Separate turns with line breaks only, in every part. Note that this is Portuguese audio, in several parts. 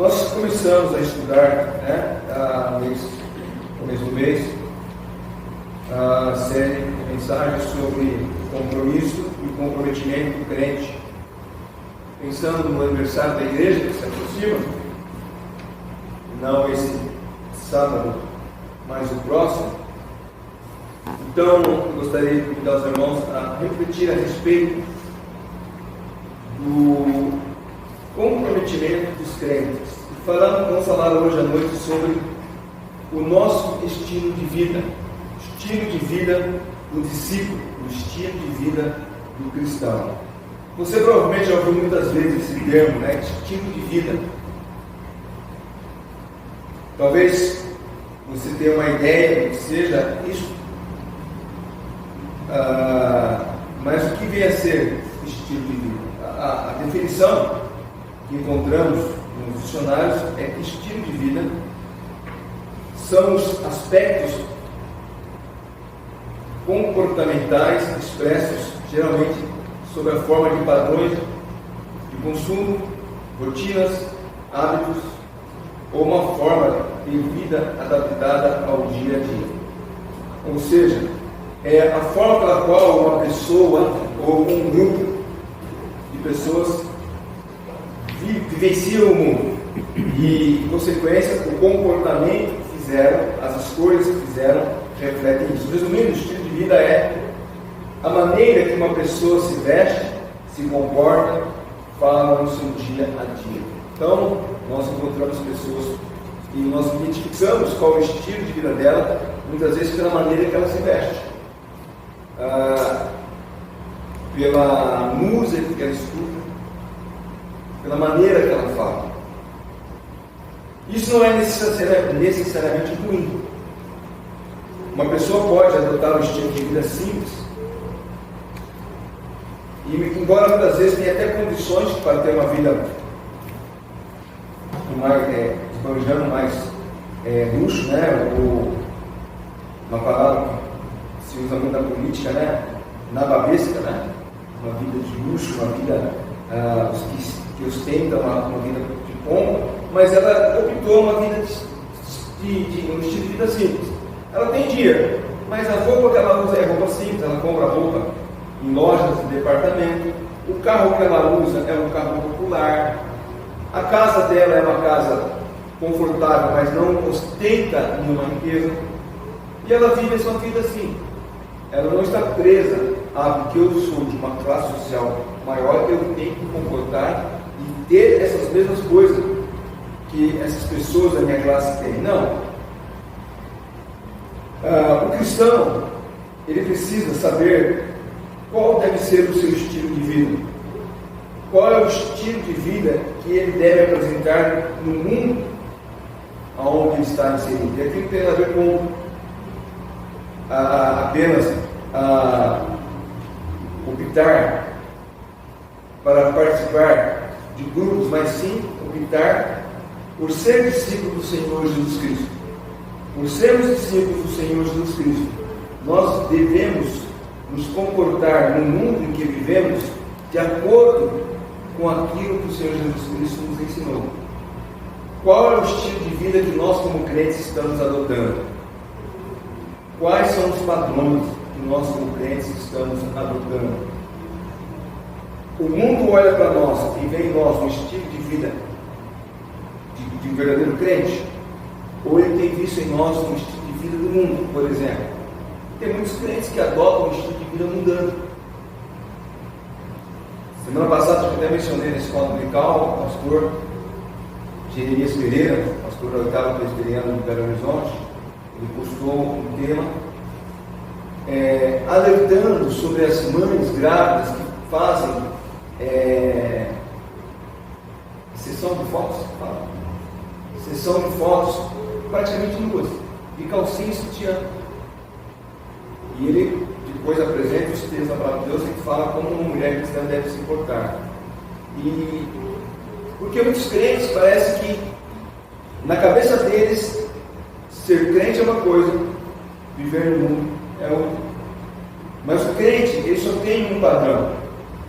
Nós começamos a estudar, no começo do mês, a série de mensagens sobre compromisso e comprometimento do crente. Pensando no aniversário da igreja que se aproxima, não esse sábado, mas o próximo. Então, eu gostaria de convidar os irmãos a refletir a respeito do comprometimento dos crentes. Vamos falar hoje à noite sobre o nosso estilo de vida, o estilo de vida do discípulo, o estilo de vida do cristão. Você provavelmente já ouviu muitas vezes esse termo, estilo de vida. Talvez você tenha uma ideia do que seja isso. Mas o que vem a ser estilo de vida? A definição que encontramos nos dicionários é que estilo de vida são os aspectos comportamentais expressos geralmente sob a forma de padrões de consumo, rotinas, hábitos ou uma forma de vida adaptada ao dia a dia. Ou seja, é a forma pela qual uma pessoa ou um grupo de pessoas vivenciam o mundo e, em consequência, o comportamento que fizeram, as escolhas que fizeram, refletem isso. Resumindo, o estilo de vida é a maneira que uma pessoa se veste, se comporta, fala no seu dia a dia. Então, nós encontramos pessoas e nós identificamos qual é o estilo de vida dela, muitas vezes pela maneira que ela se veste, pela música que ela escuta, pela maneira que ela fala. Isso não é necessariamente ruim. Uma pessoa pode adotar um estilo de vida simples, e embora muitas vezes tenha até condições para ter uma vida esbanjando mais luxo, ou uma palavra que se usa muito na política, nababesca, uma vida de luxo, uma vida que ostentam uma vida de pompa, mas ela optou uma vida um estilo de vida simples. Ela tem dinheiro, mas a roupa que ela usa é roupa simples, ela compra roupa em lojas de departamento, o carro que ela usa é um carro popular, a casa dela é uma casa confortável, mas não ostenta nenhuma riqueza, e ela vive a sua vida assim. Ela não está presa porque eu sou de uma classe social maior, eu tenho que comportar e ter essas mesmas coisas que essas pessoas da minha classe têm. Não. O cristão, ele precisa saber qual deve ser o seu estilo de vida. Qual é o estilo de vida que ele deve apresentar no mundo onde ele está inserido. E aquilo tem a ver com apenas optar para participar de grupos, mas sim optar por ser discípulo do Senhor Jesus Cristo. Por sermos discípulos do Senhor Jesus Cristo, nós devemos nos comportar no mundo em que vivemos de acordo com aquilo que o Senhor Jesus Cristo nos ensinou. Qual é o estilo de vida que nós como crentes estamos adotando? Quais são os padrões que nós como crentes estamos adotando? O mundo olha para nós e vê em nós um estilo de vida de um verdadeiro crente? Ou ele tem visto em nós um estilo de vida do mundo, por exemplo? Tem muitos crentes que adotam um estilo de vida mundano. Semana passada eu até mencionei na escola dominical o pastor Jeremias Pereira, pastor da 8ª Presbiteriana de Belo Horizonte. Ele postou um tema alertando sobre as mães grávidas que fazem sessão de fotos, sessão de fotos praticamente nuas, de calcinha e sutiã. E ele depois apresenta os textos da palavra de Deus que fala como uma mulher cristã deve se portar. E porque muitos crentes parece que na cabeça deles ser crente é uma coisa, viver no mundo é outra. Mas o crente, ele só tem um padrão.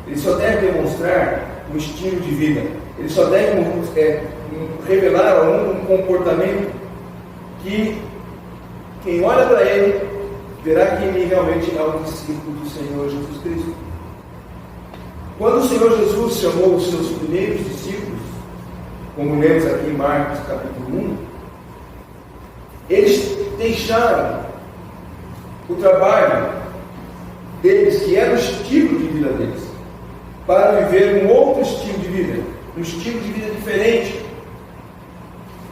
Ele só deve demonstrar um estilo de vida. Ele só deve revelar ao mundo um comportamento que quem olha para ele verá que ele realmente é um discípulo do Senhor Jesus Cristo. Quando o Senhor Jesus chamou os seus primeiros discípulos, como lemos aqui em Marcos capítulo 1, eles deixaram o trabalho deles, que era o estilo de vida deles, para viver um outro estilo de vida, um estilo de vida diferente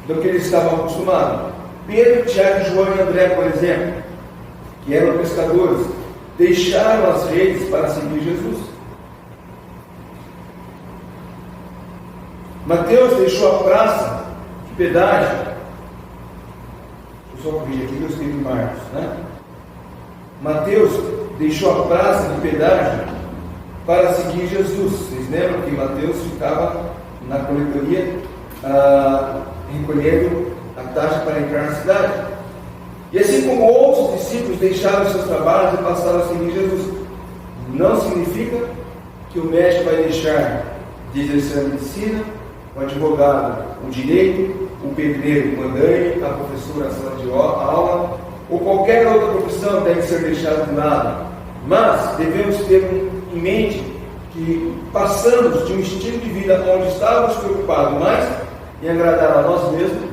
do que eles estavam acostumados. Pedro, Tiago, João e André, por exemplo, que eram pescadores, deixaram as redes para seguir Jesus. Mateus deixou a praça de pedágio. Deixa eu só corrigir aqui, eu escrevi em Marcos, né? Mateus deixou a praça de pedágio para seguir Jesus. Vocês lembram que Mateus ficava na coletoria recolhendo a taxa para entrar na cidade? E assim como outros discípulos deixaram seus trabalhos e passaram a seguir Jesus, não significa que o médico vai deixar de exercer a medicina, o advogado o direito, o pedreiro o andaime, a professora a sala de aula, ou qualquer outra profissão deve ser deixada de lado. Mas devemos ter em mente que passamos de um estilo de vida onde estávamos preocupados mais em agradar a nós mesmos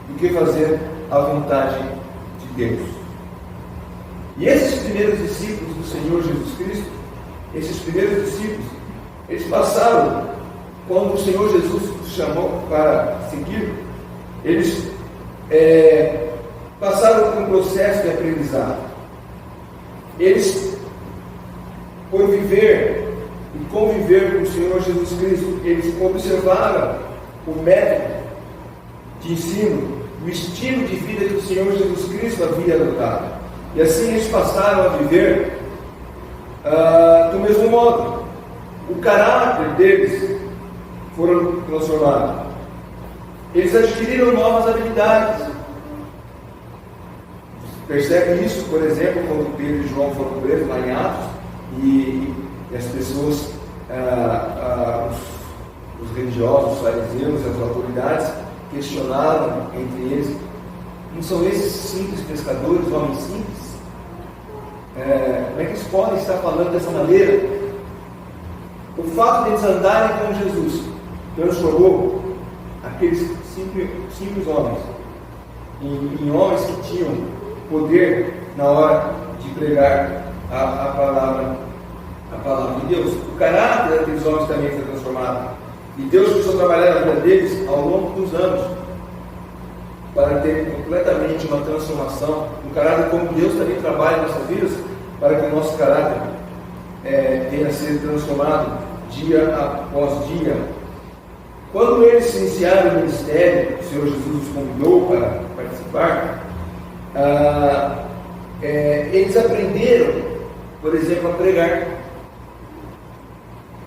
do que fazer a vontade de Deus. E esses primeiros discípulos do Senhor Jesus Cristo, esses primeiros discípulos, eles passaram, quando o Senhor Jesus os chamou para seguir, eles passaram por um processo de aprendizado. Eles, por viver e conviver com o Senhor Jesus Cristo, eles observaram o método de ensino, o estilo de vida que o Senhor Jesus Cristo havia adotado. E assim eles passaram a viver do mesmo modo. O caráter deles foram transformados. Eles adquiriram novas habilidades. Percebe isso, por exemplo, quando Pedro e João foram presos lá em Atos e as pessoas, os religiosos, os fariseus, as autoridades questionaram entre eles: não são esses simples pescadores, homens simples? Como é que eles podem estar falando dessa maneira? O fato de eles andarem com Jesus transformou aqueles simples homens em homens que tinham poder na hora de pregar a palavra de Deus. O caráter daqueles homens também foi transformado. E Deus começou a trabalhar na vida deles ao longo dos anos para ter completamente uma transformação. O caráter, como Deus também trabalha em nossas vidas, para que o nosso caráter tenha sido transformado dia após dia. Quando eles iniciaram o ministério, o Senhor Jesus os convidou para participar, eles aprenderam, por exemplo, a pregar.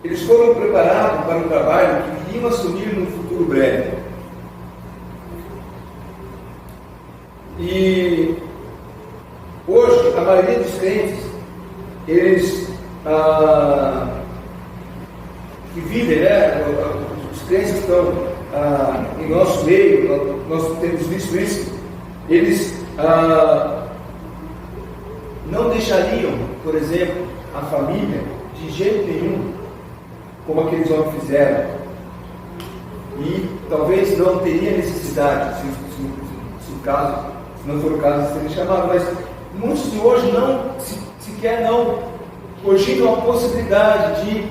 Eles foram preparados para um trabalho que iriam assumir no futuro breve. E hoje, a maioria dos crentes, eles que vivem, os crentes que estão em nosso meio, nós temos visto isso, eles não deixariam, por exemplo, a família de jeito nenhum, como aqueles homens fizeram, e talvez não teria necessidade, se não for o caso de serem chamados, mas muitos de hoje sequer não cogitam a possibilidade de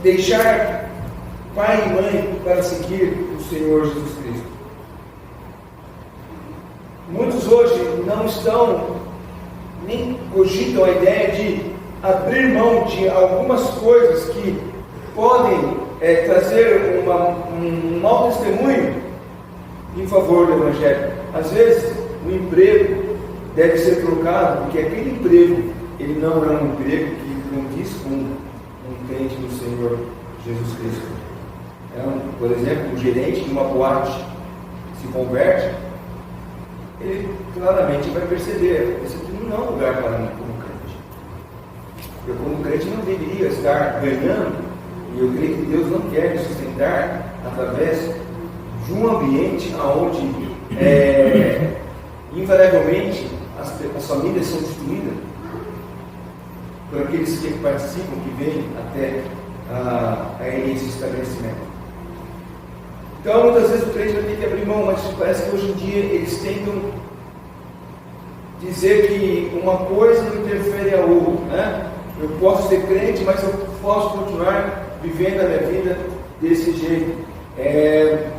deixar pai e mãe para seguir o Senhor Jesus Cristo. Muitos hoje não estão, nem cogitam a ideia de abrir mão de algumas coisas que podem trazer um mau testemunho em favor do Evangelho. Às vezes, o emprego deve ser trocado, porque aquele emprego, ele não é um emprego que condiz com um crente do Senhor Jesus Cristo. Por exemplo, um gerente de uma boate se converte, ele claramente vai perceber: esse aqui não é um lugar para mim como crente. Eu, como crente, não deveria estar ganhando E eu creio que Deus não quer nos sustentar através de um ambiente onde, invariavelmente, as famílias são destruídas por aqueles que participam, que vêm até esse estabelecimento. Então, muitas vezes o crente vai ter que abrir mão, mas parece que hoje em dia eles tentam dizer que uma coisa não interfere a outra, né? Eu posso ser crente, mas eu posso continuar vivendo a minha vida desse jeito. É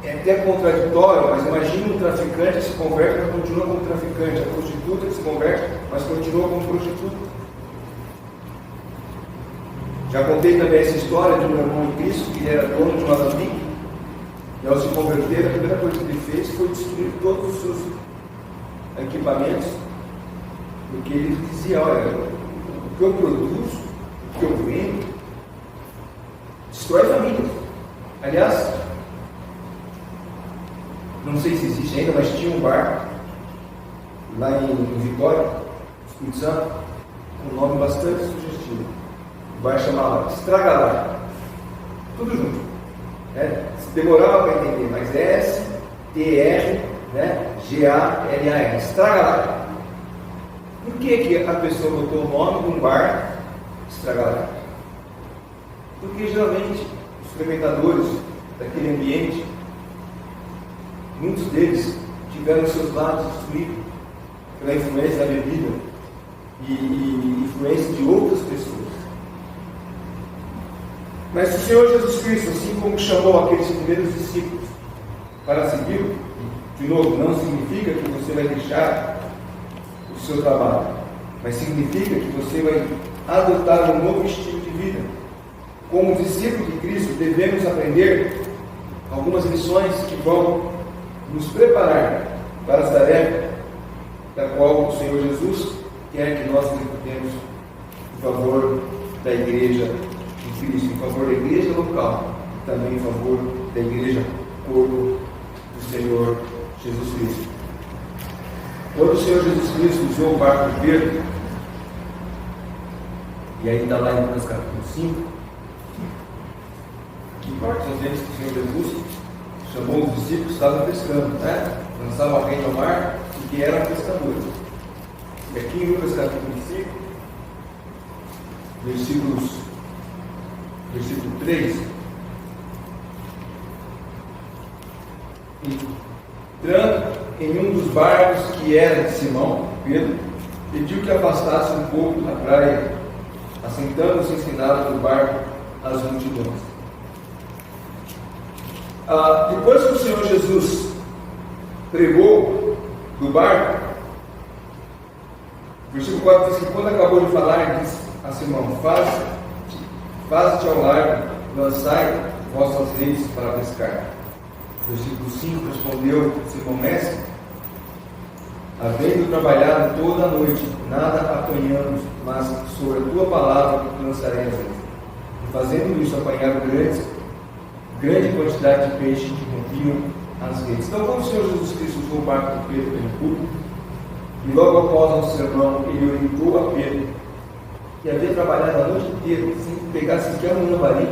até contraditório, mas imagine um traficante que se converte, mas continua como traficante, a prostituta que se converte, mas continua como prostituta. Já contei também essa história de um irmão em Cristo que era dono de uma alambique, e ao se converter, a primeira coisa que ele fez foi destruir todos os seus equipamentos, porque ele dizia: olha, o que eu produzo, o que eu vendo, destrói famílias. Aliás, não sei se existe ainda, mas tinha um bar lá em Vitória, Espírito Santo, com um nome bastante sugestivo. O bar chamava Estragalá. Tudo junto. Demorava para entender, mas S-T-R, G-A-L-A-N. Estragalá. Por que a pessoa botou o nome de um bar Estragalá? Porque geralmente os frequentadores daquele ambiente, muitos deles tiveram seus lados destruídos pela influência da bebida e influência de outras pessoas. Mas o Senhor Jesus Cristo, assim como chamou aqueles primeiros discípulos para segui-lo, de novo, não significa que você vai deixar o seu trabalho, mas significa que você vai adotar um novo estilo de vida. Como discípulos de Cristo, devemos aprender algumas lições que vão nos preparar para as tarefas da qual o Senhor Jesus quer que nós executemos em favor da igreja de Cristo, em favor da igreja local e também em favor da igreja corpo do Senhor Jesus Cristo. Quando o Senhor Jesus Cristo usou o barco de Pedro, e aí está lá em Lucas capítulo 5, que parte nós vemos que o Senhor Jesus chamou os discípulos que estavam pescando, lançavam a rede ao mar e que eram pescadores. E aqui em Lucas capítulo 5, versículo 3, entrando em um dos barcos que era de Simão, Pedro, pediu que afastasse um pouco da praia, assentando-se ensinado do barco às multidões. Depois que o Senhor Jesus pregou do barco, o versículo 4 diz que quando acabou de falar, disse a Simão: faze-te ao largo, lançai vossas redes para pescar. Versículo 5, respondeu Simão: mestre, havendo trabalhado toda a noite, nada apanhamos, mas sobre a tua palavra lançarei as redes. E fazendo isso, apanharam grande quantidade de peixes que rompiam as redes. Então, quando o Senhor Jesus Cristo usou o barco de Pedro em público, e logo após um sermão, ele orientou a Pedro, que havia trabalhado a noite inteira, sem pegar sequer um lambari.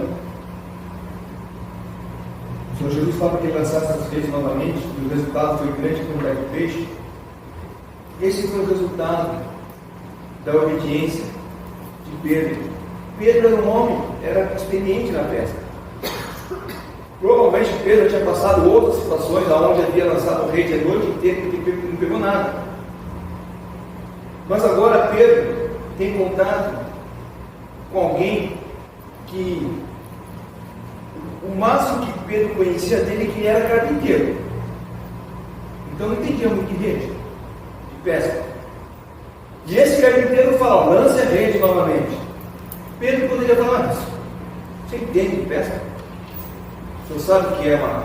O Senhor Jesus fala que ele lançasse as redes novamente, e o resultado foi grande quantidade de peixe. Esse foi o resultado da obediência de Pedro. Pedro era um homem, era experiente na pesca. Provavelmente Pedro tinha passado outras situações onde havia lançado rede a noite inteira e não pegou nada. Mas agora Pedro tem contato com alguém que o máximo que Pedro conhecia dele é que ele era carpinteiro. Então não entendia muito de rede, de pesca. E esse carpinteiro fala: lance a rede novamente. Pedro poderia falar isso. Você entende de pesca? Você sabe o que é uma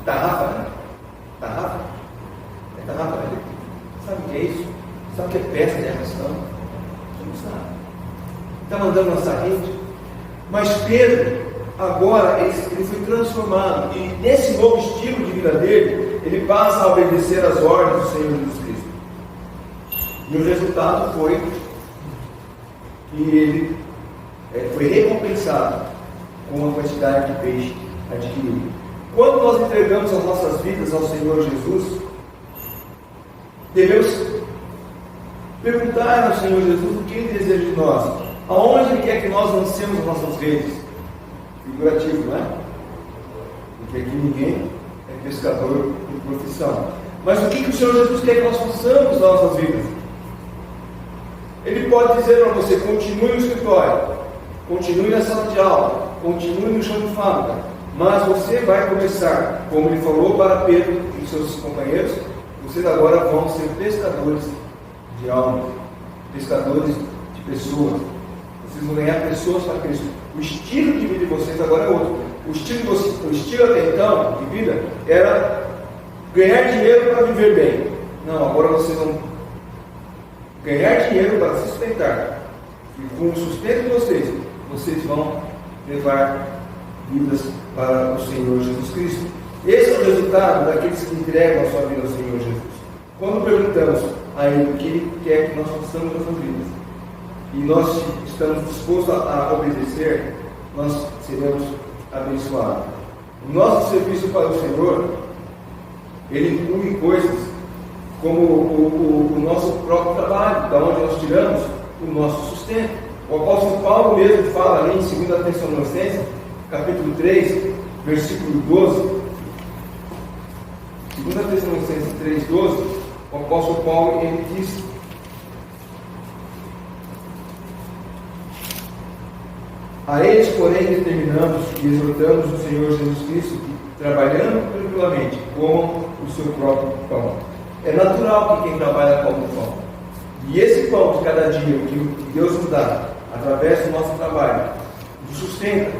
tarrafa, né? Tarrafa? É tarrafa, né? Sabe o que é isso? Sabe o que é pesca de arrastão? Você não sabe. Está mandando lançar rede. Mas Pedro, agora, ele foi transformado. E nesse novo estilo de vida dele, ele passa a obedecer às ordens do Senhor Jesus Cristo. E o resultado foi que ele foi recompensado com a quantidade de peixe adquirido. Quando nós entregamos as nossas vidas ao Senhor Jesus, devemos perguntar ao Senhor Jesus o que Ele deseja de nós, aonde Ele quer que nós lancemos as nossas redes. Figurativo, não é? Porque aqui ninguém é pescador por profissão. Mas o que o Senhor Jesus quer que nós façamos nas nossas vidas? Ele pode dizer para você: continue no escritório, continue na sala de aula, continue no chão de fábrica, mas você vai começar, como Ele falou para Pedro e seus companheiros, vocês agora vão ser pescadores de almas, pescadores de pessoas. Vocês vão ganhar pessoas para Cristo. O estilo de vida de vocês agora é outro. O estilo até então de vida era ganhar dinheiro para viver bem. Não, agora vocês vão ganhar dinheiro para se sustentar. E com o sustento de vocês vão levar vidas para o Senhor Jesus Cristo. Esse é o resultado daqueles que entregam a sua vida ao Senhor Jesus. Quando perguntamos a Ele o que Ele quer que nós façamos nas nossas vidas, e nós estamos dispostos a obedecer, nós seremos abençoados. O nosso serviço para o Senhor, ele inclui coisas como o nosso próprio trabalho, da onde nós tiramos o nosso sustento. O apóstolo Paulo mesmo fala ali em 2 Tessalonicenses, capítulo 3, versículo 12. 2 Tessalonicenses 3, 12, o apóstolo Paulo, ele diz: a eles, porém, determinamos e exortamos o Senhor Jesus Cristo que, trabalhando tranquilamente, comam o seu próprio pão. É natural que quem trabalha come o pão. E esse pão de cada dia, que Deus nos dá, através do nosso trabalho, nos sustenta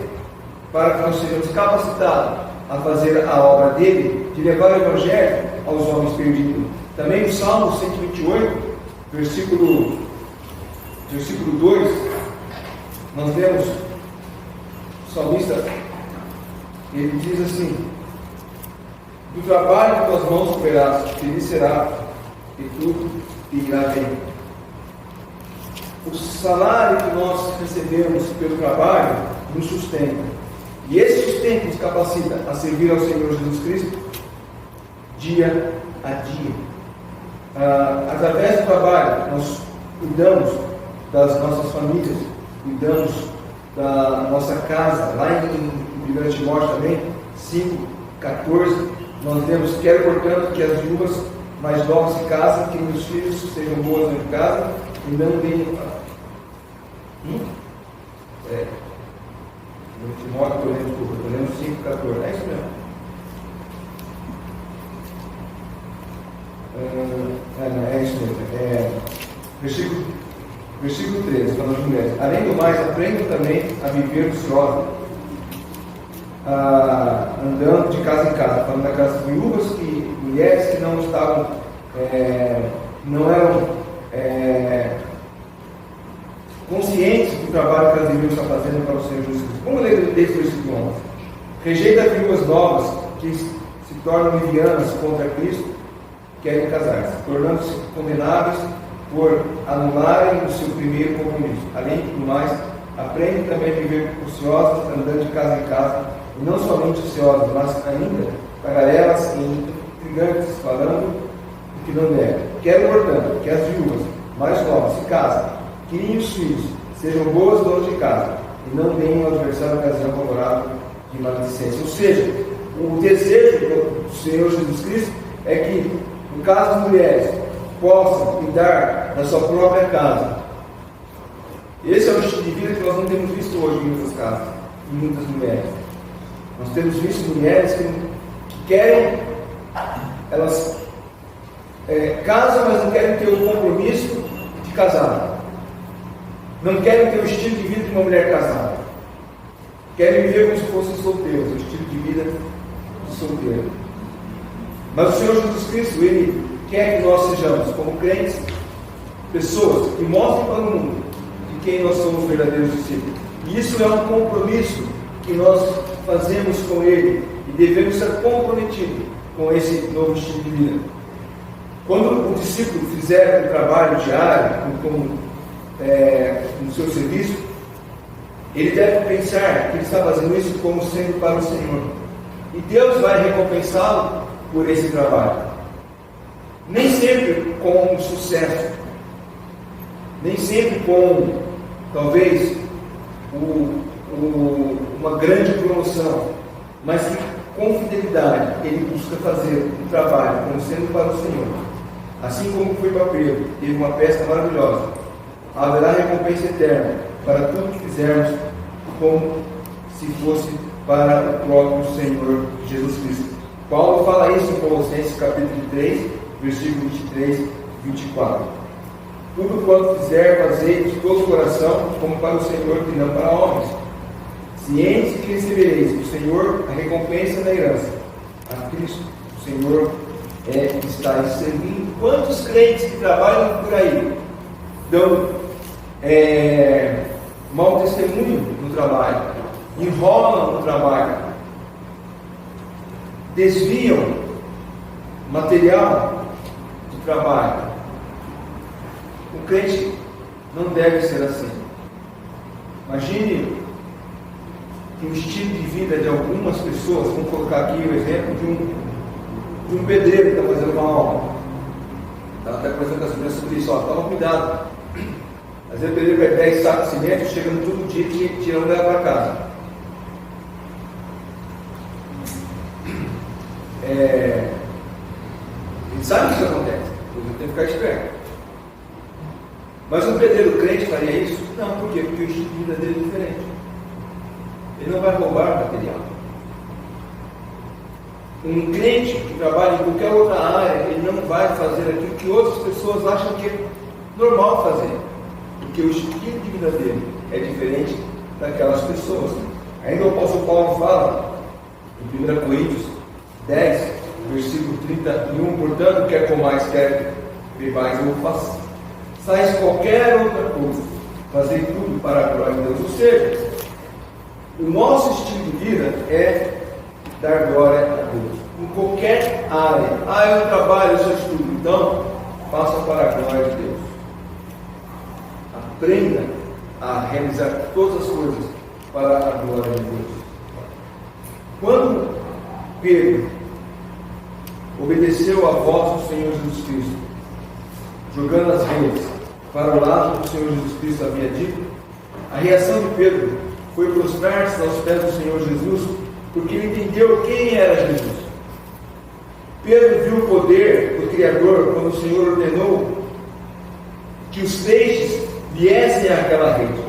para que nós sejamos capacitados a fazer a obra dele, de levar o Evangelho aos homens perdidos. Também no Salmo 128, versículo 2, nós vemos o salmista, ele diz assim: do trabalho que tuas mãos operaste, feliz será, e tudo te irá bem. O salário que nós recebemos pelo trabalho nos sustenta. E esse sustento nos capacita a servir ao Senhor Jesus Cristo dia a dia. Através do trabalho, nós cuidamos das nossas famílias, cuidamos da nossa casa. Lá em Grande Morte também, 5:14, nós temos: quero, portanto, que as viúvas mais novas se casem, que meus filhos sejam boas dentro de casa e não deem. Timóteo, estou lendo 5:14, é isso mesmo. É isso mesmo. Versículo 13, para as mulheres: além do mais, aprendam também a viver ociosa, andando de casa em casa, falando daquelas viúvas e mulheres que não estavam, não eram conscientes do trabalho que elas deveriam estar fazendo para o Senhor Jesus Cristo. Como ler esse versículo 11? Rejeita as viúvas novas que se tornam levianas contra Cristo, querem casar-se, tornando-se condenáveis por anularem o seu primeiro compromisso. Além do mais, aprendem também a viver ociosas, andando de casa em casa, e não somente ociosas, mas ainda tagarelas e intrigantes, falando o que não deve. Quero, portanto, que as viúvas mais novas se casem, criem os filhos, sejam boas donas de casa, e não deem ao adversário ocasião favorável de maledicência. Ou seja, o desejo do Senhor Jesus Cristo é que, no caso das mulheres, possam cuidar da sua própria casa. Esse é o estilo de vida que nós não temos visto hoje em muitas casas, em muitas mulheres. Nós temos visto mulheres que querem, elas casam, mas não querem ter o compromisso de casar. Não querem ter o estilo de vida de uma mulher casada. Querem viver como se fossem solteiros, o estilo de vida de solteiro. Mas o Senhor Jesus Cristo, Ele quer que nós sejamos, como crentes, pessoas que mostrem para o mundo de quem nós somos verdadeiros discípulos. E isso é um compromisso que nós fazemos com Ele e devemos ser comprometidos com esse novo estilo de vida. Quando o discípulo fizer o trabalho diário, no seu serviço, ele deve pensar que ele está fazendo isso como sendo para o Senhor. E Deus vai recompensá-lo por esse trabalho. Nem sempre com um sucesso, nem sempre com, talvez, uma grande promoção, mas que com fidelidade ele busca fazer um trabalho como sendo para o Senhor. Assim como foi para Pedro, teve uma festa maravilhosa, haverá recompensa eterna para tudo que fizermos, como se fosse para o próprio Senhor Jesus Cristo. Paulo fala isso em Colossenses capítulo 3, versículo 23 e 24. Tudo quanto fizer, fazei de todo o coração, como para o Senhor e não para homens, cientes que recebereis do Senhor a recompensa da herança. A Cristo, o Senhor que está servindo. Quantos crentes que trabalham por aí dão mau testemunho no trabalho, enrolam no trabalho, desviam material do trabalho. O crente não deve ser assim. Imagine que o estilo de vida de algumas pessoas, vamos colocar aqui o exemplo de um pedreiro que está fazendo uma obra. Estava até conversando com as crianças sobre isso, toma cuidado. Às vezes o pedreiro pega 10 sacos de cimento, chega no todo dia, tirando dela para casa. Ele sabe que isso acontece, ele tem que ficar esperto. Mas um pedreiro crente faria isso? Não, por quê? Porque o estilo de vida dele é diferente. Ele não vai roubar material. Um crente que trabalha em qualquer outra área, ele não vai fazer aquilo que outras pessoas acham que é normal fazer. Porque o estilo de vida dele é diferente daquelas pessoas. Ainda o apóstolo Paulo fala, em 1 Coríntios 10, versículo 31, portanto, quer comais, quer bebais ou façais qualquer outra coisa, fazei tudo para a glória de Deus. Ou seja, o nosso estilo de vida é dar glória a Deus. Em qualquer área. Eu trabalho, eu só estudo. Então, faça para a glória de Deus. Aprenda a realizar todas as coisas para a glória de Deus. Quando Pedro obedeceu a voz do Senhor Jesus Cristo, jogando as redes para o lado que o Senhor Jesus Cristo havia dito, a reação de Pedro foi prostrar-se aos pés do Senhor Jesus, porque ele entendeu quem era Jesus. Pedro viu o poder do Criador quando o Senhor ordenou que os peixes viessem àquela rede.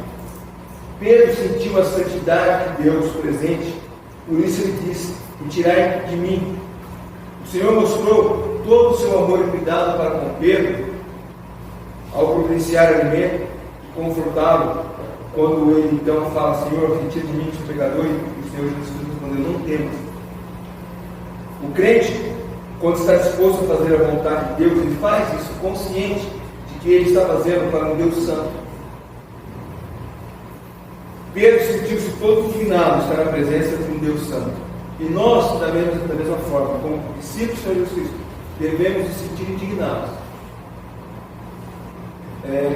Pedro sentiu a santidade de Deus presente, por isso ele disse: retirai de mim. O Senhor mostrou todo o seu amor e cuidado para com Pedro, ao providenciar alimento e confortá-lo, quando ele então fala: Senhor, retira de mim, sou pecador, e o Senhor Jesus respondeu: não temas. O crente, quando está disposto a fazer a vontade de Deus, ele faz isso consciente de que ele está fazendo para um Deus santo. Pedro sentiu-se todo indignado estar na presença de um Deus santo. E nós, da mesma forma, como discípulos de Jesus Cristo, devemos nos sentir indignados.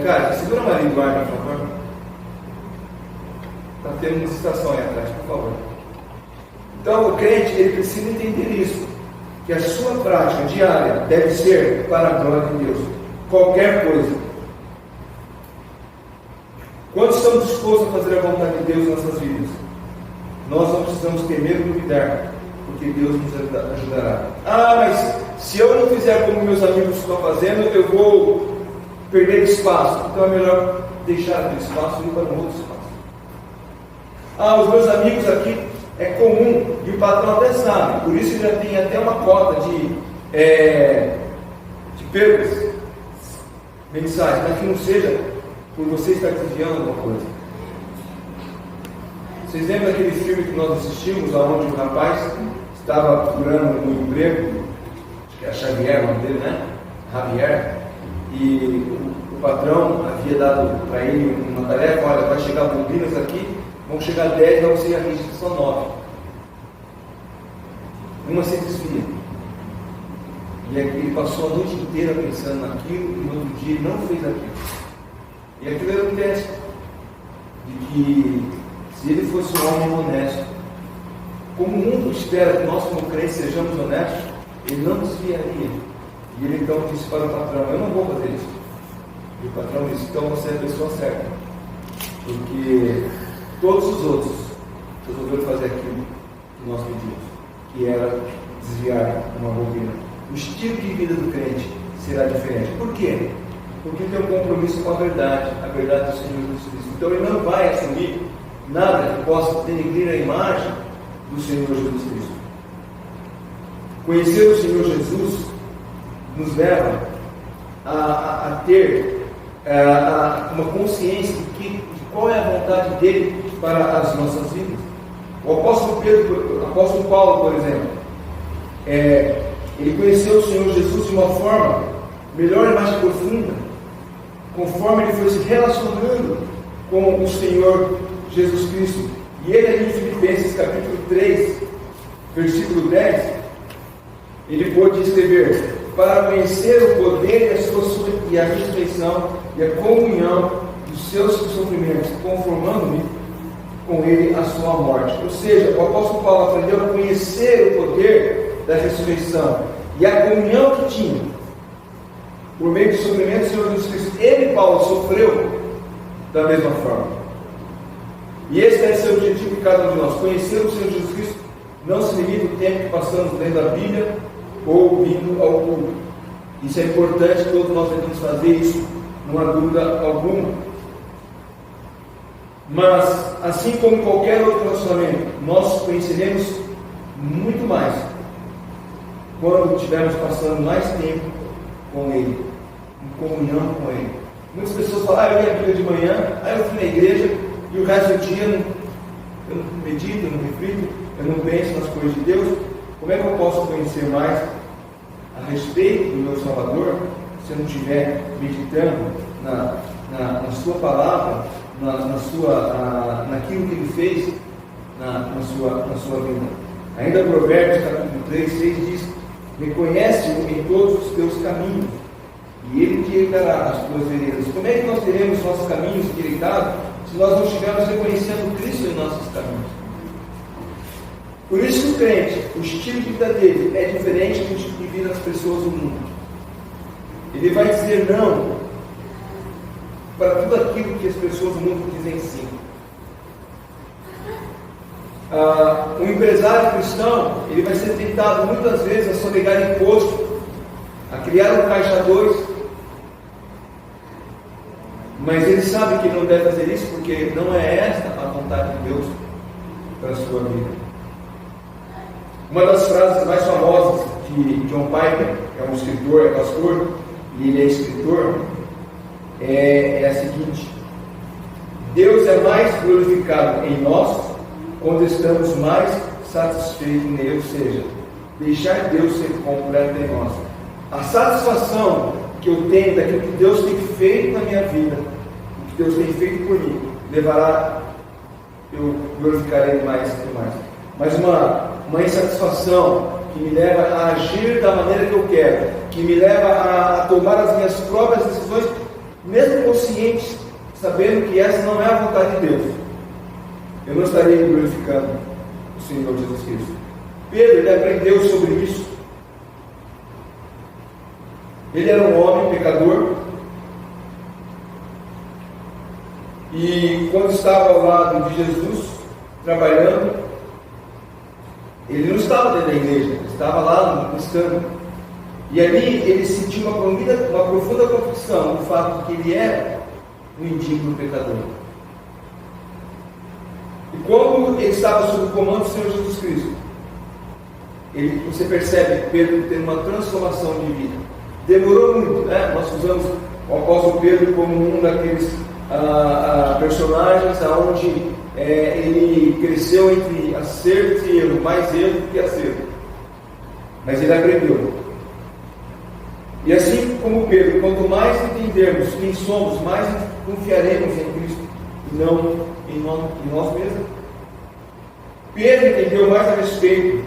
Cara, segura a Maria Eduarda, por favor. Está tendo uma citação aí atrás, por favor. Então, o crente, ele precisa entender isso, que a sua prática diária deve ser para a glória de Deus. Qualquer coisa. Quando estamos dispostos a fazer a vontade de Deus em nossas vidas, nós não precisamos temer ou duvidar, porque Deus nos ajudará. Mas se eu não fizer como meus amigos estão fazendo, eu vou perder espaço. Então é melhor deixar aquele espaço e ir para um outro espaço. Os meus amigos aqui é comum, e o patrão até sabe, por isso já tem até uma cota de perdas mensais, mas que não seja por você estar desviando alguma coisa. Vocês lembram daquele filme que nós assistimos, onde o rapaz estava procurando um emprego, acho que é Xavier, o nome dele, né? Javier, e o patrão havia dado para ele uma tarefa: olha, vai chegar bombinas aqui, vão chegar 10, não sei a lista, são 9. Uma se desvia. E ele passou a noite inteira pensando naquilo, e no outro dia ele não fez aquilo. E aquilo era um teste de que se ele fosse um homem honesto, como o mundo espera que nós como crentes sejamos honestos, ele não desviaria. E ele então disse para o patrão: eu não vou fazer isso. E o patrão disse: então você é a pessoa certa, porque todos os outros resolveram fazer aquilo que nós pedimos, que era desviar uma bobina. O estilo de vida do crente será diferente. Por quê? Porque tem um compromisso com a verdade do Senhor Jesus Cristo. Então ele não vai assumir nada que possa denegrir a imagem do Senhor Jesus Cristo. Conhecer o Senhor Jesus nos leva a ter uma consciência de qual é a vontade dele para as nossas vidas. O apóstolo Paulo, por exemplo, ele conheceu o Senhor Jesus de uma forma melhor e mais profunda, conforme ele foi se relacionando com o Senhor Jesus Cristo. E ele ali em Filipenses capítulo 3, versículo 10, ele pôde escrever: para conhecer o poder e a ressurreição e a comunhão dos seus sofrimentos, conformando-me com ele a sua morte. Ou seja, o apóstolo Paulo aprendeu a conhecer o poder da ressurreição e a comunhão que tinha por meio do sofrimento do Senhor Jesus Cristo. Ele, Paulo, sofreu da mesma forma. E esse deve ser o objetivo de cada um de nós: conhecer o Senhor Jesus Cristo. Não se limita o tempo que passamos lendo a Bíblia ou vindo ao culto. Isso é importante, todos nós devemos fazer isso, não há dúvida alguma. Mas, assim como qualquer outro relacionamento, nós conheceremos muito mais quando estivermos passando mais tempo com Ele, em comunhão com Ele. Muitas pessoas falam: eu li a Bíblia de manhã, aí eu fui na igreja e o resto do dia eu não medito, eu não reflito, eu não penso nas coisas de Deus. Como é que eu posso conhecer mais a respeito do meu Salvador se eu não estiver meditando na sua palavra, naquilo que Ele fez na sua vida? Ainda Provérbios capítulo 3, 6 diz: reconhece-o em todos os teus caminhos e Ele endireitará as tuas veredas. Como é que nós teremos nossos caminhos endireitados se nós não estivermos reconhecendo Cristo em nossos caminhos? Por isso que o crente, o estilo de vida dele é diferente do estilo de vida das pessoas do mundo. Ele vai dizer não para tudo aquilo que as pessoas do mundo dizem sim. Um empresário cristão, ele vai ser tentado muitas vezes a sonegar imposto, a criar um caixa 2, mas ele sabe que não deve fazer isso porque não é esta a vontade de Deus para a sua vida. Uma das frases mais famosas de John Piper, que é um escritor, é pastor, e ele é escritor, é a seguinte: Deus é mais glorificado em nós quando estamos mais satisfeitos nele, ou seja, deixar Deus ser completo em nós. A satisfação que eu tenho daquilo que Deus tem feito na minha vida, o que Deus tem feito por mim, levará eu glorificar Ele mais e mais. Mas uma insatisfação que me leva a agir da maneira que eu quero, que me leva a tomar as minhas próprias decisões, mesmo conscientes, sabendo que essa não é a vontade de Deus, eu não estarei glorificando o Senhor Jesus Cristo. Pedro, ele aprendeu sobre isso. Ele era um homem pecador, e quando estava ao lado de Jesus, trabalhando, ele não estava dentro da igreja, ele estava lá no escândalo. E ali ele sentiu uma profunda convicção do fato de que ele era um indigno pecador. E como ele estava sob o comando do Senhor Jesus Cristo, você percebe Pedro tendo uma transformação de vida. Demorou muito, né? Nós usamos o apóstolo Pedro como um daqueles personagens onde ele cresceu entre acerto e erro, mais erro do que acerto. Mas ele aprendeu. E assim como Pedro, quanto mais entendermos quem somos, mais confiaremos em Cristo e não em nós mesmos. Pedro entendeu mais a respeito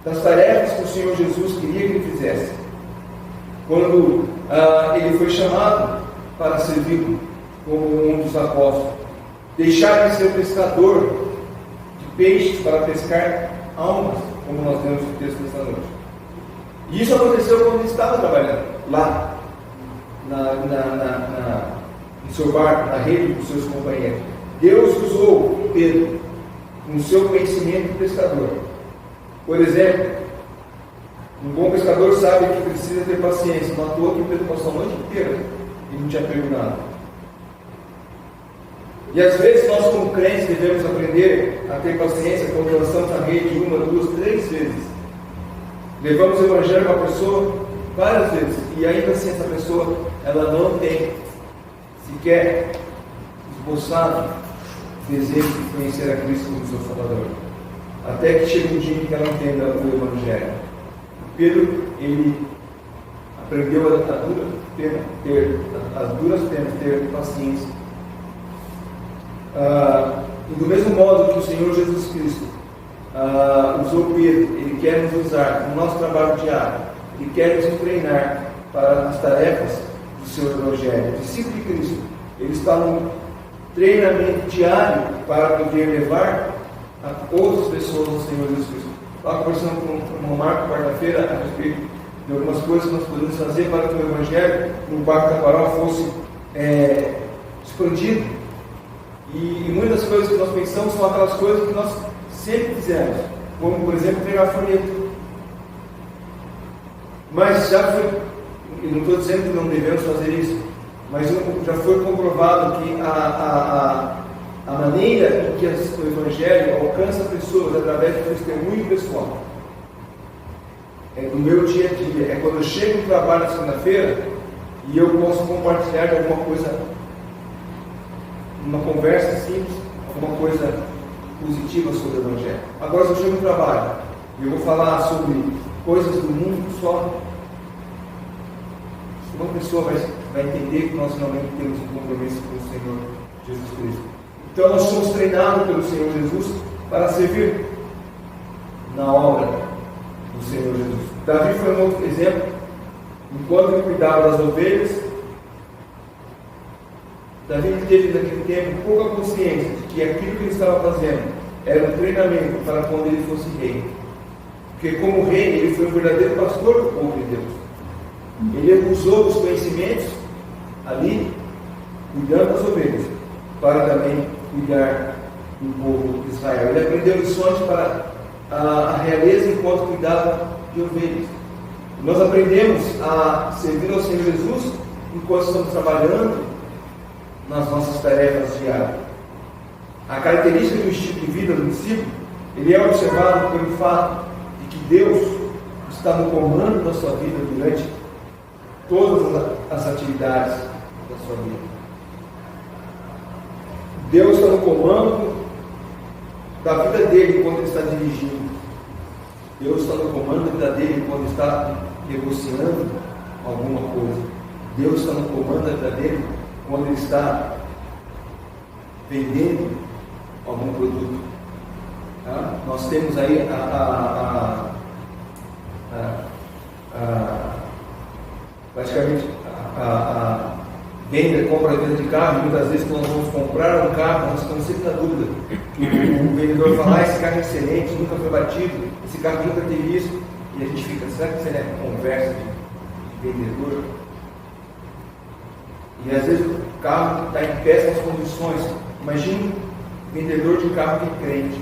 das tarefas que o Senhor Jesus queria que ele fizesse, quando ele foi chamado para servir como um dos apóstolos. Deixar de ser pescador peixes para pescar almas, como nós vemos no texto desta noite. E isso aconteceu quando ele estava trabalhando lá, no seu barco, na rede com seus companheiros. Deus usou Pedro com o seu conhecimento de pescador. Por exemplo, um bom pescador sabe que precisa ter paciência. Não à toa que Pedro passou a noite inteira e não tinha pego nada. E às vezes nós, como crentes, devemos aprender a ter paciência quando lançamos a rede 1, 2, 3 vezes. Levamos o Evangelho para a pessoa várias vezes e ainda assim essa pessoa ela não tem sequer esboçado desejo de conhecer a Cristo como seu Salvador. Até que chega um dia em que ela entenda o Evangelho. Pedro, ele aprendeu a as duras penas, ter paciência. E do mesmo modo que o Senhor Jesus Cristo usou Pedro, Ele quer nos usar no nosso trabalho diário, Ele quer nos treinar para as tarefas do seu Evangelho. O discípulo de Cristo, ele está no treinamento diário para poder levar a outras pessoas ao Senhor Jesus Cristo. Estava conversando com o Marco quarta-feira a respeito de algumas coisas que nós podemos fazer para que o Evangelho no Barco da Paróquia fosse expandido. E muitas coisas que nós pensamos são aquelas coisas que nós sempre fizemos, como por exemplo pegar folheto. Mas já foi, eu não estou dizendo que não devemos fazer isso, mas já foi comprovado que a maneira em que o Evangelho alcança pessoas através do testemunho pessoal do meu dia a dia, é quando eu chego no trabalho na segunda-feira e eu posso compartilhar de alguma coisa, uma conversa simples, alguma coisa positiva sobre o Evangelho. Agora, se eu chego no trabalho e eu vou falar sobre coisas do mundo só, uma pessoa vai entender que nós realmente temos um compromisso com o Senhor Jesus Cristo. Então nós somos treinados pelo Senhor Jesus para servir na obra do Senhor Jesus. Davi foi um outro exemplo. Enquanto ele cuidava das ovelhas, Davi teve naquele tempo pouca consciência de que aquilo que ele estava fazendo era um treinamento para quando ele fosse rei. Porque como rei, ele foi um verdadeiro pastor do povo de Deus. Ele usou os conhecimentos ali, cuidando das ovelhas, para também cuidar do povo de Israel. Ele aprendeu lições para a realeza enquanto cuidava de ovelhas. Nós aprendemos a servir ao Senhor Jesus enquanto estamos trabalhando nas nossas tarefas diárias. A característica do estilo de vida do discípulo, ele é observado pelo fato de que Deus está no comando da sua vida durante todas as atividades da sua vida. Deus está no comando da vida dele quando ele está dirigindo. Deus está no comando da vida dele quando está negociando alguma coisa. Deus está no comando da vida dele quando ele está vendendo algum produto. Tá? Nós temos aí praticamente a venda, compra e venda de carro. Muitas vezes quando nós vamos comprar um carro, nós estamos sempre na dúvida. O vendedor fala, esse carro é excelente, nunca foi batido, esse carro nunca teve isso, e a gente fica, será que isso é conversa de vendedor? E às vezes o carro está em péssimas condições. Imagina um vendedor de carro que é crente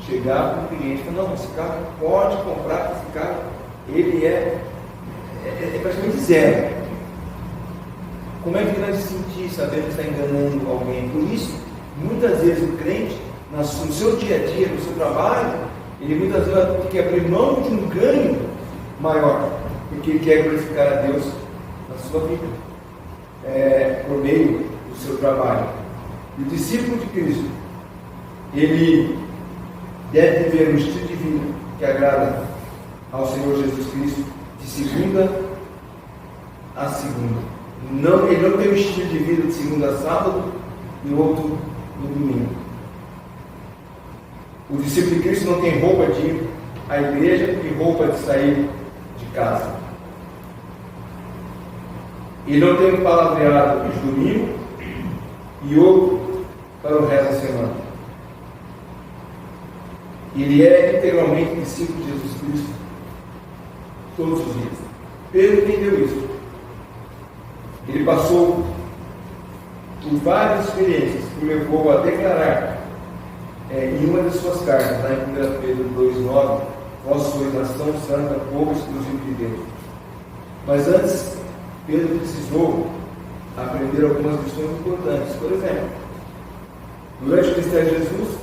chegar para o cliente e falar, não, esse carro pode comprar, esse carro ele é praticamente zero. Como é que ele vai se sentir sabendo que está enganando alguém? Por isso, muitas vezes o crente, no seu dia a dia, no seu trabalho, ele muitas vezes vai ter que abrir mão de um ganho maior, porque ele quer glorificar a Deus na sua vida, por meio do seu trabalho. E o discípulo de Cristo, ele deve viver um estilo de vida que agrada ao Senhor Jesus Cristo, de segunda a segunda. Ele não tem um estilo de vida de segunda a sábado e outro no domingo. O discípulo de Cristo não tem roupa de ir à igreja e roupa de sair de casa. Ele não tem um palavreado de domingo e outro para o resto da semana. Ele é integralmente discípulo de Jesus Cristo todos os dias. Pedro entendeu isso. Ele passou por várias experiências que o levou a declarar em uma de suas cartas, lá em 1 Pedro 2,9, vós sois nação santa, povo exclusivo de Deus. Mas antes, Pedro precisou aprender algumas lições importantes. Por exemplo, durante o ministério de Jesus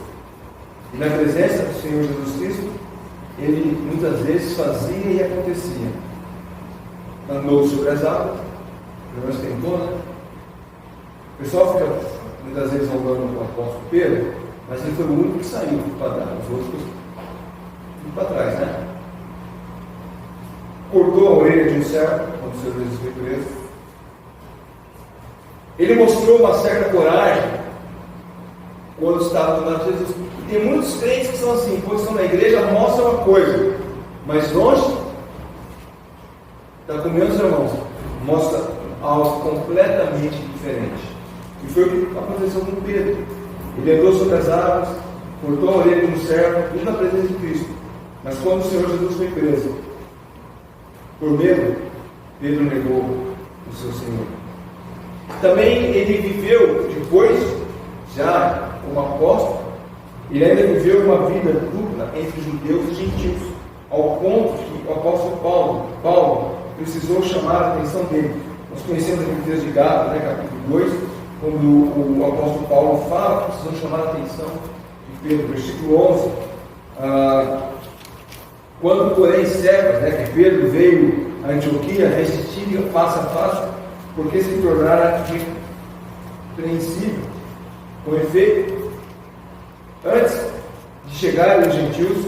e na presença do Senhor Jesus Cristo, ele muitas vezes fazia e acontecia. Andou sobre as águas, pelo menos tentou, né? O pessoal fica muitas vezes andando com o apóstolo Pedro, mas ele foi o único que saiu para dar, os outros indo para trás, né? Cortou a orelha de um servo, quando o Senhor Jesus foi preso. Ele mostrou uma certa coragem quando estava do lado de Jesus. E tem muitos crentes que são assim, quando estão na igreja, mostram uma coisa, mas longe, está com meus irmãos, mostra algo completamente diferente. E foi o que aconteceu com Pedro. Ele andou sobre as águas, cortou a orelha de um servo, indo na presença de Cristo. Mas quando o Senhor Jesus foi preso, por medo, Pedro negou o seu Senhor. Também ele viveu, depois, já como apóstolo, ele ainda viveu uma vida dupla entre judeus e gentios, ao ponto que o apóstolo Paulo precisou chamar a atenção dele. Nós conhecemos aquele texto de Gálatas, capítulo 2, quando o apóstolo Paulo fala que precisou chamar a atenção de Pedro, versículo 11. Quando, porém, Cefas, que Pedro veio a Antioquia, resistia face a face, porque se tornara repreensível. Com efeito, antes de chegarem os gentios,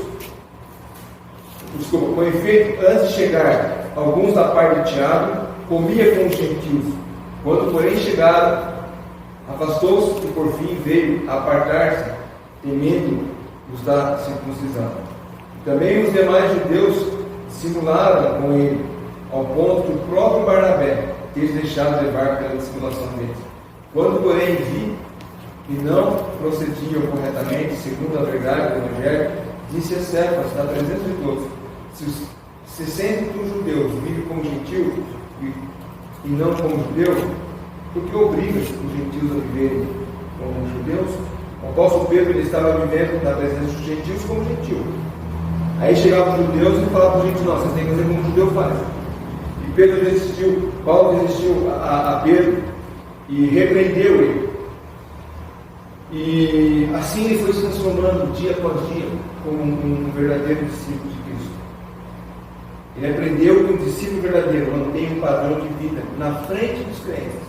antes de chegar alguns da parte de Tiago, comia com os gentios. Quando, porém, chegaram, afastou-se e por fim veio a apartar-se, temendo os da circuncisão. Também os demais judeus simularam com ele, ao ponto que o próprio Barnabé teve deixado levar pela dissimulação deles. Quando, porém, vi que não procediam corretamente, segundo a verdade do Evangelho, disse a Cefas, na presença de todos: se sendo tu judeus, vive como gentil e não como judeu, por que obrigas os gentios a viverem como judeus? O apóstolo Pedro ele estava vivendo na presença dos gentios como gentil. Aí chegavam os judeus e falavam para os gentios: não, vocês têm que fazer como o judeu faz. E Pedro resistiu, Paulo resistiu a Pedro e repreendeu ele. E assim ele foi se transformando dia após dia como um verdadeiro discípulo de Cristo. Ele aprendeu que um discípulo verdadeiro mantém um padrão de vida na frente dos crentes,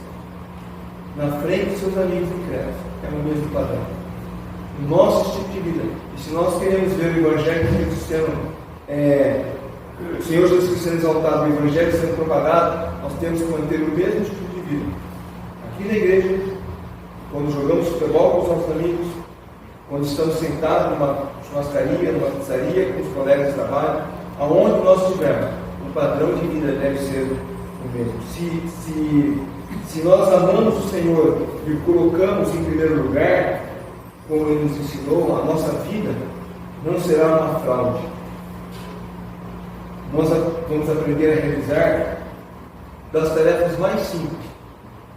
na frente dos seus amigos incrédulos. É o mesmo padrão. O nosso tipo de vida. E se nós queremos ver o Evangelho o Senhor Jesus Cristo sendo exaltado, o Evangelho sendo propagado, nós temos que manter o mesmo tipo de vida. Aqui na igreja, quando jogamos futebol com os nossos amigos, quando estamos sentados numa churrascaria, numa pizzaria, com os colegas de trabalho, aonde nós estivermos, o padrão de vida deve ser o mesmo. Se nós amamos o Senhor e o colocamos em primeiro lugar, como Ele nos ensinou, a nossa vida não será uma fraude. Nós vamos aprender a realizar das tarefas mais simples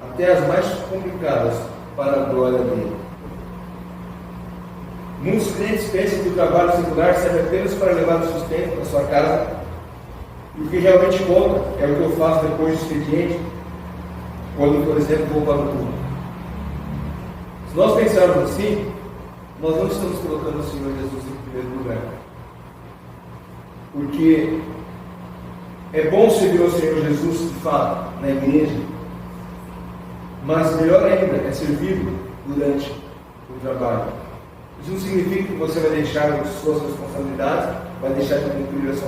até as mais complicadas para a glória dele. Muitos crentes pensam que o trabalho secular serve apenas para levar o sustento para sua casa, e o que realmente conta é o que eu faço depois do expediente, quando, por exemplo, vou para o culto. Se nós pensarmos assim, nós não estamos colocando o Senhor Jesus em primeiro lugar. Porque é bom servir ao Senhor Jesus, de fato, na igreja, mas melhor ainda é servir durante o trabalho. Isso não significa que você vai deixar as suas responsabilidades, vai deixar de cumprir as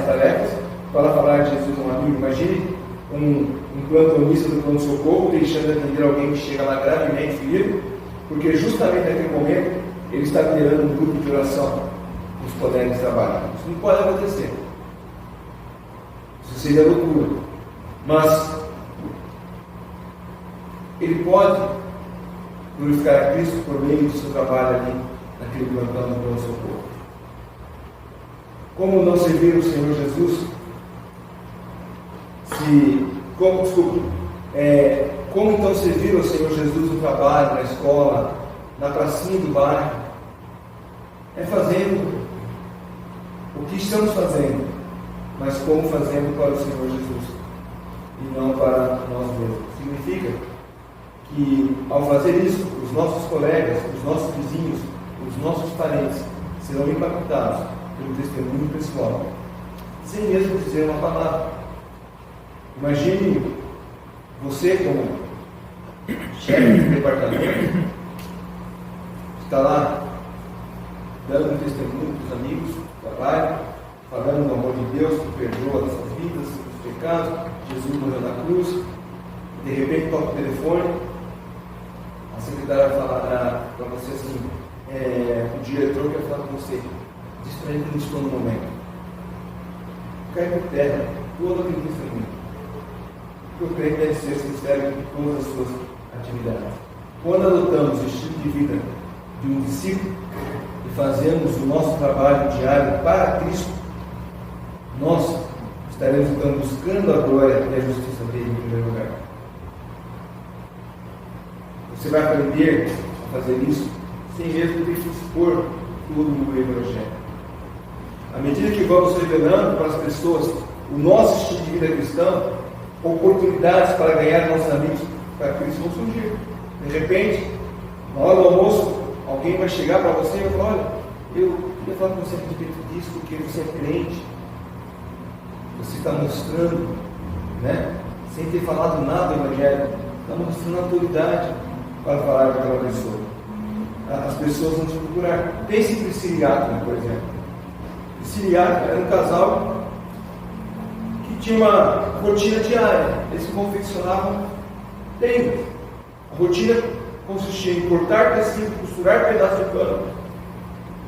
tarefas para falar de Jesus a um amigo. Imagine um plantonista do pronto-socorro deixando de atender alguém que chega lá gravemente ferido, porque justamente naquele momento ele está liderando um grupo de oração nos colegas de trabalho. Isso não pode acontecer. Isso seria loucura. Mas ele pode glorificar a Cristo por meio do seu trabalho ali naquele plantão do pronto-socorro. Como não servir o Senhor Jesus? Como então servir o Senhor Jesus no trabalho, na escola, na pracinha do bairro? É fazendo o que estamos fazendo, mas como fazendo para o Senhor Jesus e não para nós mesmos. Significa que ao fazer isso, os nossos colegas, os nossos vizinhos, os nossos parentes serão impactados pelo testemunho pessoal, sem mesmo dizer uma palavra. Imagine você como chefe de departamento, está lá dando um testemunho para os amigos do trabalho, falando do amor de Deus que perdoa nossas vidas, os pecados, Jesus morreu na cruz, e de repente toca o telefone, a secretária vai falar para você assim, o diretor quer falar com você, diz para ele que não estou no momento. Cai por terra todo aquele testemunho. O crente deve ser sincero em todas as suas atividades. Quando adotamos o estilo de vida de um discípulo e fazemos o nosso trabalho diário para Cristo, nós estaremos então buscando a glória e a justiça dele em primeiro lugar. Você vai aprender a fazer isso sem mesmo ter que expor tudo no Evangelho. À medida que vamos revelando para as pessoas o nosso estilo de vida cristão, oportunidades para ganhar nossos amigos para Cristo vão surgir. De repente, na hora do almoço, alguém vai chegar para você e vai falar: olha, eu queria falar com você a respeito disso, porque você é crente. Você está mostrando, sem ter falado nada do Evangelho, está mostrando autoridade para falar com aquela pessoa. As pessoas vão te procurar. Pense em Priscila e Áquila, por exemplo. Priscila e Áquila era um casal que tinha uma rotina diária. Eles confeccionavam tendas. A rotina consistia em cortar tecido, costurar pedaços de pano,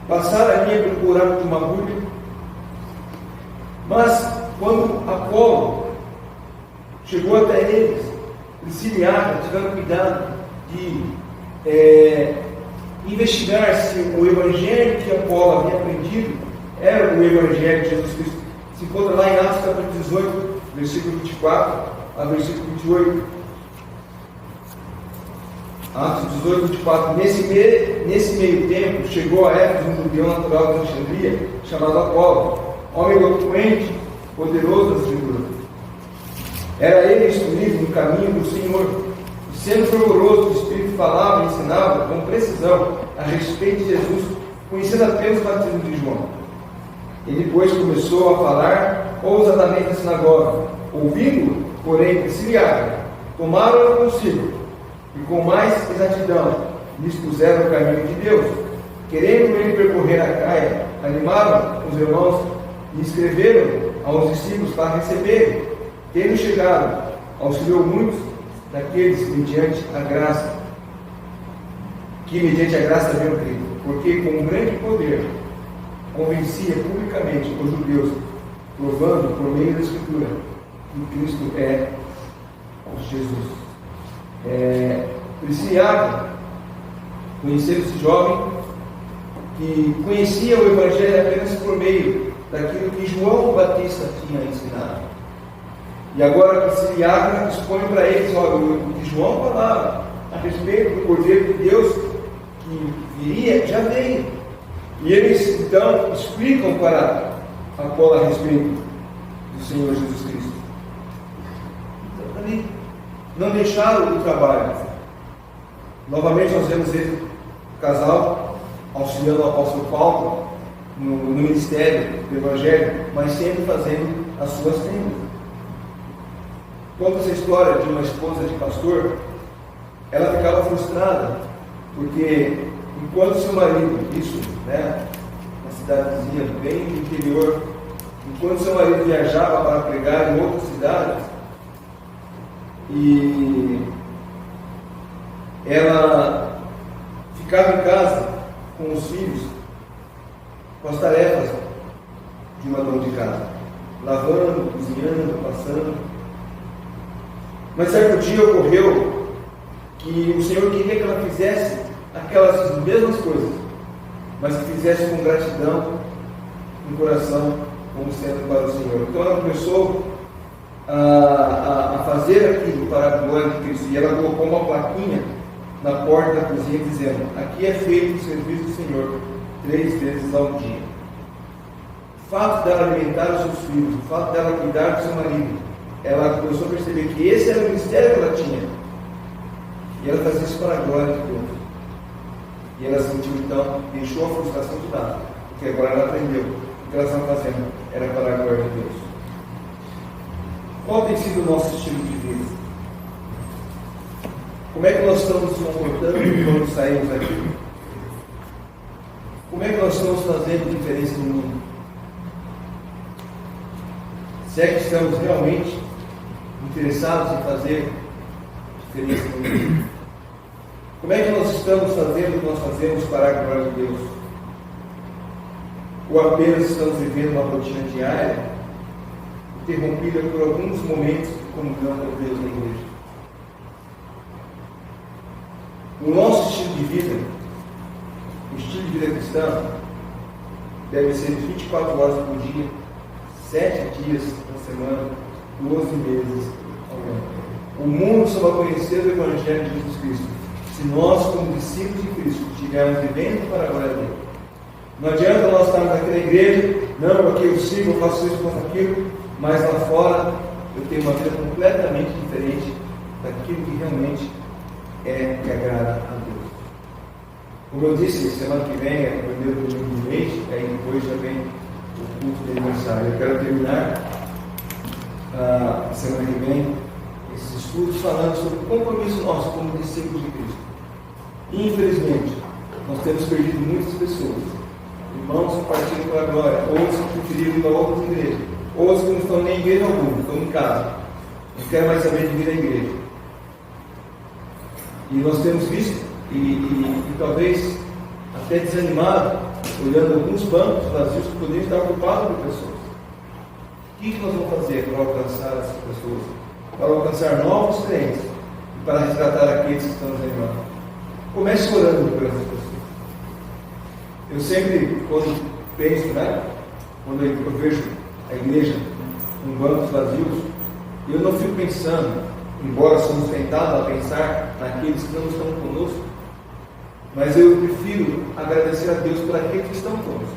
passar a linha pelo buraco de uma agulha. Mas quando Apolo chegou até eles, Priscila e Áquila tiveram cuidado de investigar se o Evangelho que Apolo havia aprendido era o Evangelho de Jesus Cristo. Se encontra lá em Atos capítulo 18, versículo 24 a versículo 28. Atos 18, 24. Nesse meio tempo, chegou a Éfeso um judeu natural de Alexandria, chamado Apolo, homem eloquente, poderoso das Escrituras. Era ele instruído no caminho do Senhor, e sendo fervoroso do Espírito, falava e ensinava com precisão a respeito de Jesus, conhecendo apenas o batismo de João. Ele, pois, começou a falar ousadamente na sinagoga. Ouvindo, porém, Priscila e Áquila, tomaram-o consigo, e com mais exatidão lhes puseram o caminho de Deus. Querendo ele percorrer a Caia, animaram os irmãos e escreveram aos discípulos para receberem. Tendo chegado, auxiliou muitos daqueles mediante a graça haviam crido, porque com um grande poder convencia publicamente os judeus, provando por meio da Escritura que Cristo é Jesus. Priscila e Áquila conheceram esse jovem que conhecia o Evangelho apenas por meio daquilo que João Batista tinha ensinado. E agora Priscila e Áquila expõe para eles: olha, o que João falava a respeito do Cordeiro de Deus que viria, já veio. E eles então explicam para Apolo a respeito do Senhor Jesus Cristo. Então, ali, não deixaram o trabalho. Novamente nós vemos esse casal auxiliando o apóstolo Paulo no ministério do Evangelho, mas sempre fazendo as suas tendas. Conta essa história de uma esposa de pastor. Ela ficava frustrada, porque enquanto seu marido, uma cidadezinha bem do interior, enquanto seu marido viajava para pregar em outras cidades, e ela ficava em casa com os filhos, com as tarefas de uma dona de casa, lavando, cozinhando, passando. Mas certo dia ocorreu que o Senhor queria que ela fizesse aquelas mesmas coisas, mas que fizesse com gratidão um coração como sendo para o Senhor. Então ela começou a fazer aquilo para a glória de Cristo. E ela colocou uma plaquinha na porta da cozinha dizendo: aqui é feito o serviço do Senhor 3 vezes ao dia. O fato dela alimentar os seus filhos, o fato dela cuidar do seu marido, ela começou a perceber que esse era o ministério que ela tinha. E ela fazia isso para a glória de Deus. E ela sentiu então, deixou a frustração de lado, porque agora ela aprendeu que o que ela estava fazendo era para a glória de Deus. Qual tem sido o nosso estilo de vida? Como é que nós estamos nos comportando quando saímos daqui? Como é que nós estamos fazendo diferença no mundo? Se é que estamos realmente interessados em fazer diferença no mundo? Como é que nós estamos fazendo o que nós fazemos para a glória de Deus? Ou apenas estamos vivendo uma rotina diária, interrompida por alguns momentos de comunhão com Deus na igreja? O nosso estilo de vida, o estilo de vida cristão, deve ser 24 horas por dia, 7 dias por semana, 12 meses ao ano. O mundo só vai conhecer o Evangelho de Jesus Cristo se nós, como discípulos de Cristo, estivermos vivendo para a glória dele. Não adianta nós estarmos aqui na igreja, não, aqui eu sigo, eu faço isso, eu faço aquilo, mas lá fora eu tenho uma vida completamente diferente daquilo que realmente é que agrada a Deus. Como eu disse, semana que vem é o primeiro domingo do mês, aí depois já vem o culto de aniversário. Eu quero terminar semana que vem esses estudos falando sobre o compromisso nosso como discípulos de Cristo. Infelizmente, nós temos perdido muitas pessoas, irmãos que partiram para a glória, outros que preferiram ir para outras igrejas, outros que não estão nem em igreja alguma, estão em casa, não querem mais saber de vir à igreja. E nós temos visto, e talvez até desanimado, olhando alguns bancos vazios que poderiam estar ocupados por pessoas. O que nós vamos fazer para alcançar essas pessoas? Para alcançar novos crentes e para resgatar aqueles que estão desanimados? Comece orando por essas pessoas. Eu sempre, quando penso, quando eu vejo a igreja com bancos vazios, eu não fico pensando, embora somos tentados a pensar naqueles que não estão conosco, mas eu prefiro agradecer a Deus por aqueles que estão conosco.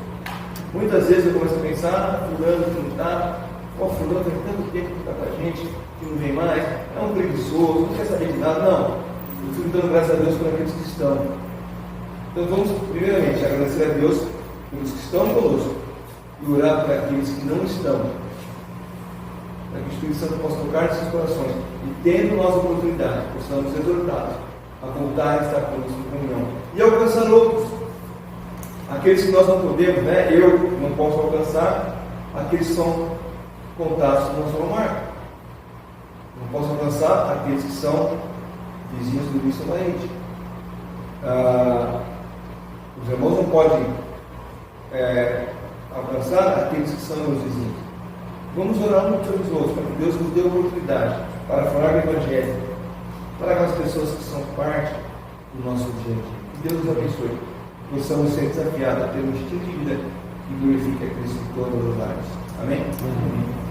Muitas vezes eu começo a pensar, fulano que não está, fulano tem tanto tempo que está com a gente, que não vem mais, é um preguiçoso, não quer saber de nada. Não, eu fico dando graças a Deus por aqueles que estão. Então vamos primeiramente agradecer a Deus pelos que estão conosco e orar por aqueles que não estão, para que o Espírito Santo possa tocar nesses corações e, tendo nós a oportunidade, possamos ser exortados a voltar a estar conosco em comunhão e alcançar outros. Aqueles que nós não podemos, eu não posso alcançar, aqueles que são contatos com a sua marca. Não posso alcançar aqueles que são vizinhos do Luís Somarente. Os irmãos não podem alcançar aqueles que são meus vizinhos. Vamos orar uns pelos outros, para que Deus nos dê a oportunidade para falar do Evangelho para aquelas pessoas que são parte do nosso dia a dia. Que Deus nos abençoe. Possamos ser desafiados a ter um estilo de vida que glorifique a Cristo em todas as áreas. Amém? Amém.